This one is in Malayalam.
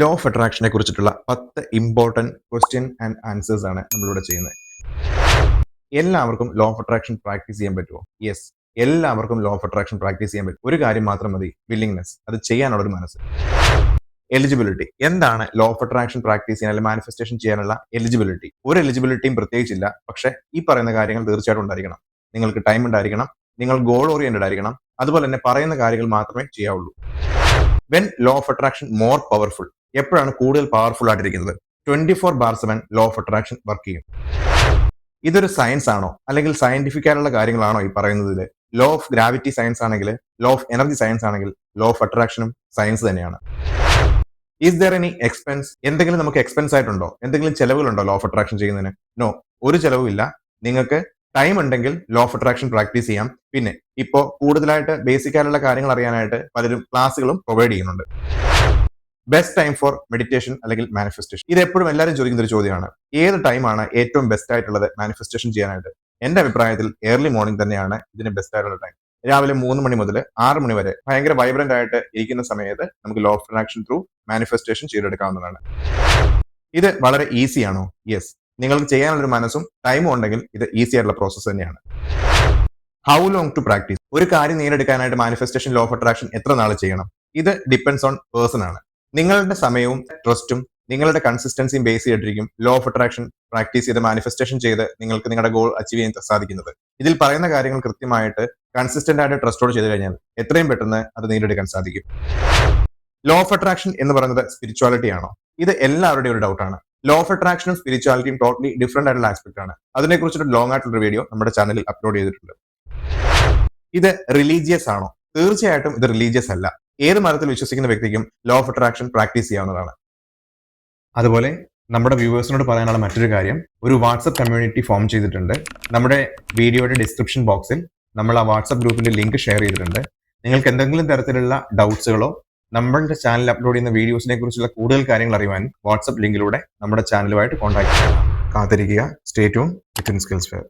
ലോ ഓഫ് അട്രാക്ഷനെ കുറിച്ചിട്ടുള്ള 10 ഇമ്പോർട്ടൻറ്റ് ക്വസ്റ്റ്യൻ ആൻഡ് ആൻസേഴ്സ് ആണ് നമ്മളിവിടെ ചെയ്യുന്നത്. എല്ലാവർക്കും ലോ ഓഫ് അട്രാക്ഷൻ പ്രാക്ടീസ് ചെയ്യാൻ പറ്റുമോ? യെസ്, എല്ലാവർക്കും ലോ ഓഫ് അട്രാക്ഷൻ പ്രാക്ടീസ് ചെയ്യാൻ പറ്റും. ഒരു കാര്യം മാത്രം മതി, വില്ലിങ്നെസ്. അത് ചെയ്യാനുള്ള ഒരു മനസ്സ്. എലിജിബിലിറ്റി എന്താണ്? ലോ ഓഫ് അട്രാക്ഷൻ പ്രാക്ടീസ് ചെയ്യാൻ അല്ലെങ്കിൽ മാനിഫെസ്റ്റേഷൻ ചെയ്യാനുള്ള എലിജിബിലിറ്റി. ഒരു എലിജിബിലിറ്റിയും പ്രത്യേകിച്ചില്ല, പക്ഷേ ഈ പറയുന്ന കാര്യങ്ങൾ തീർച്ചയായിട്ടും ഉണ്ടായിരിക്കണം. നിങ്ങൾക്ക് ടൈം ഉണ്ടായിരിക്കണം, നിങ്ങൾ ഗോൾ ഓറിയന്റഡ് ആയിരിക്കണം, അതുപോലെ തന്നെ പറയുന്ന കാര്യങ്ങൾ മാത്രമേ ചെയ്യാവുള്ളൂ. When law of attraction more powerful, എപ്പോഴാണ് കൂടുതൽ പവർഫുൾ ആയിട്ടിരിക്കുന്നത്? 24/7 ലോ ഓഫ് അട്രാക്ഷൻ വർക്ക് ചെയ്യും. ഇതൊരു സയൻസ് ആണോ, അല്ലെങ്കിൽ സയന്റിഫിക് ആയിട്ടുള്ള കാര്യങ്ങളാണോ ഈ പറയുന്നതിൽ? ലോ ഓഫ് ഗ്രാവിറ്റി സയൻസ് ആണെങ്കിൽ, ലോ ഓഫ് എനർജി സയൻസ് ആണെങ്കിൽ, ലോ ഓഫ് അട്രാക്ഷനും സയൻസ് തന്നെയാണ്. Is there any expense? എന്തെങ്കിലും നമുക്ക് എക്സ്പെൻസ് ആയിട്ടുണ്ടോ? എന്തെങ്കിലും ചെലവുകളുണ്ടോ ലോ ഓഫ് അട്രാക്ഷൻ ചെയ്യുന്നതിന്? നോ, ഒരു ചെലവുമില്ല. നിങ്ങൾക്ക് ടൈം ഉണ്ടെങ്കിൽ ലോ ഓഫ് അട്രാക്ഷൻ പ്രാക്ടീസ് ചെയ്യാം. പിന്നെ ഇപ്പോൾ കൂടുതലായിട്ട് ബേസിക് ആയിട്ടുള്ള കാര്യങ്ങൾ അറിയാനായിട്ട് പലരും ക്ലാസ്സുകളും പ്രൊവൈഡ് ചെയ്യുന്നുണ്ട്. ബെസ്റ്റ് ടൈം ഫോർ മെഡിറ്റേഷൻ അല്ലെങ്കിൽ മാനിഫെസ്റ്റേഷൻ, ഇത് എപ്പോഴും എല്ലാവരും ചോദിക്കുന്ന ഒരു ചോദ്യമാണ്. ഏത് ടൈമാണ് ഏറ്റവും ബെസ്റ്റ് ആയിട്ടുള്ളത് മാനിഫെസ്റ്റേഷൻ ചെയ്യാനായിട്ട്? എന്റെ അഭിപ്രായത്തിൽ ഏർലി മോർണിംഗ് തന്നെയാണ് ഇതിന് ബെസ്റ്റ് ആയിട്ടുള്ള ടൈം. രാവിലെ 3 മണി മുതൽ 6 മണി വരെ ഭയങ്കര വൈബ്രന്റ് ആയിട്ട് ഇരിക്കുന്ന സമയത്ത് നമുക്ക് law of attraction through manifestation ചെയ്തെടുക്കാവുന്നതാണ്. ഇത് വളരെ ഈസി ആണോ? യെസ്, നിങ്ങൾക്ക് ചെയ്യാനുള്ള ഒരു മനസ്സും ടൈമും ഉണ്ടെങ്കിൽ ഇത് ഈസി ആയിട്ടുള്ള പ്രോസസ്സ് തന്നെയാണ്. How long to practice? ഒരു കാര്യം നേടിയെടുക്കാനായിട്ട് മാനിഫെസ്റ്റേഷൻ ലോ ഓഫ് അട്രാക്ഷൻ എത്ര നാൾ ചെയ്യണം? ഇത് ഡിപ്പെൻഡ്സ് ഓൺ പേഴ്സൺ ആണ്. നിങ്ങളുടെ സമയവും ട്രസ്റ്റും നിങ്ങളുടെ കൺസിസ്റ്റൻസിയും ബേസ് ചെയ്തിട്ടിരിക്കും ലോ ഓഫ് അട്രാക്ഷൻ പ്രാക്ടീസ് ചെയ്ത് മാനിഫെസ്റ്റേഷൻ ചെയ്ത് നിങ്ങൾക്ക് നിങ്ങളുടെ ഗോൾ അച്ചീവ് ചെയ്യാൻ സാധിക്കുന്നത്. ഇതിൽ പറയുന്ന കാര്യങ്ങൾ കൃത്യമായിട്ട് കൺസിസ്റ്റന്റ് ആയിട്ട് ട്രസ്റ്റോട് ചെയ്ത് കഴിഞ്ഞാൽ എത്രയും പെട്ടെന്ന് അത് നേടിയെടുക്കാൻ സാധിക്കും. ലോ ഓഫ് അട്രാക്ഷൻ എന്ന് പറയുന്നത് സ്പിരിച്വാലിറ്റി ആണോ? ഇത് എല്ലാവരുടെയും ഒരു ഡൗട്ടാണ്. ലോ ഓഫ് അട്രാക്ഷനും സ്പിരിച്വാലിറ്റിയും ടോട്ടലി ഡിഫറെന്റ് ആയിട്ടുള്ള ആസ്പെക്ട് ആണ്. അതിനെക്കുറിച്ചൊരു ലോങ് ആയിട്ടുള്ള വീഡിയോ നമ്മുടെ ചാനലിൽ അപ്ലോഡ് ചെയ്തിട്ടുണ്ട്. ഇത് റിലീജിയസ് ആണോ? തീർച്ചയായിട്ടും ഇത് റിലീജിയസ് അല്ല. ഏത് മതത്തിൽ വിശ്വസിക്കുന്ന വ്യക്തിക്കും ലോ ഓഫ് അട്രാക്ഷൻ പ്രാക്ടീസ് ചെയ്യാവുന്നതാണ്. അതുപോലെ നമ്മുടെ വ്യൂവേഴ്സിനോട് പറയാനുള്ള മറ്റൊരു കാര്യം, ഒരു വാട്സപ്പ് കമ്മ്യൂണിറ്റി ഫോം ചെയ്തിട്ടുണ്ട്. നമ്മുടെ വീഡിയോയുടെ ഡിസ്ക്രിപ്ഷൻ ബോക്സിൽ നമ്മൾ ആ വാട്സപ്പ് ഗ്രൂപ്പിന്റെ ലിങ്ക് ഷെയർ ചെയ്തിട്ടുണ്ട്. നിങ്ങൾക്ക് എന്തെങ്കിലും തരത്തിലുള്ള ഡൗട്ട്സുകളോ നമ്മളുടെ ചാനൽ അപ്ലോഡ് ചെയ്യുന്ന വീഡിയോസിനെ കുറിച്ചുള്ള കൂടുതൽ കാര്യങ്ങൾ അറിയുവാൻ വാട്സപ്പ് ലിങ്കിലൂടെ നമ്മുടെ ചാനലുമായിട്ട് കോൺടാക്ട് ചെയ്യുക. കാത്തിരിക്കുക. സ്റ്റേ ട്യൂൺ വിത്ത് സ്കിൽസ് ഫെയർ.